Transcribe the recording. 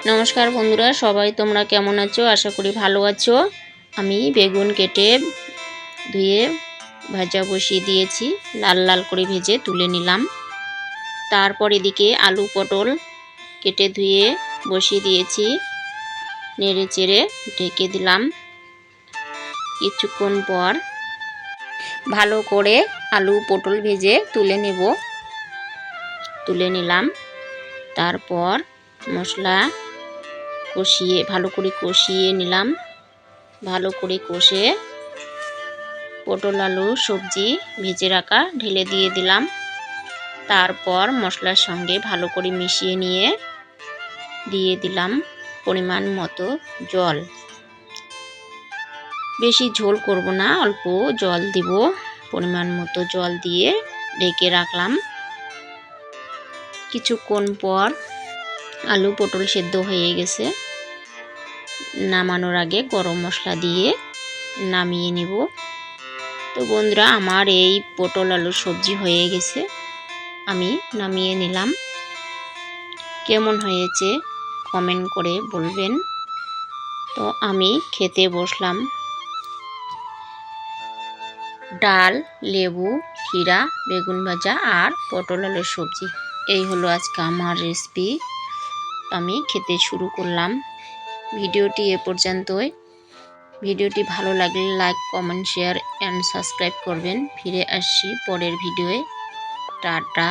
নমস্কার বন্ধুরা, সবাই তোমরা কেমন আছো? আশা করি ভালো আছো। আমি বেগুন কেটে ধুয়ে ভাজা বসিয়ে দিয়েছি, লাল লাল করে ভেজে তুলে নিলাম। তারপর এদিকে আলু পটল কেটে ধুয়ে বসিয়ে দিয়েছি, নেড়ে চেড়ে ঢেকে দিলাম। কিছুক্ষণ পর ভালো করে আলু পটল ভেজে তুলে নিলাম। তারপর মশলা ভালো করে কষিয়ে নিলাম। ভালো করে কষে পটল আলু সবজি ভেজে রাখা ঢেলে দিয়ে দিলাম। তারপর মশলার সঙ্গে ভালো করে মিশিয়ে নিয়ে দিয়ে দিলাম পরিমাণ মতো জল। বেশি ঝোল করব না, অল্প জল দিব। পরিমাণ মতো জল দিয়ে ঢেকে রাখলাম। কিছুক্ষণ পর আলু পটল সেদ্ধ হয়ে গেছে। নামানোর আগে গরম মশলা দিয়ে নামিয়ে নেব। তো বন্ধুরা, আমার এই পটল আলুর সবজি হয়ে গেছে, আমি নামিয়ে নিলাম। কেমন হয়েছে কমেন্ট করে বলবেন। তো আমি খেতে বসলাম। ডাল, লেবু, ক্ষীরা, বেগুন ভাজা আর পটল আলুর সবজি, এই হলো আজকে আমার রেসিপি। আমি খেতে শুরু করলাম। ভিডিওটি এ পর্যন্তই। ভিডিওটি ভালো লাগলে like, comment, share and subscribe করবেন। ফিরে আসছি পরের ভিডিওয়ে। টাটা।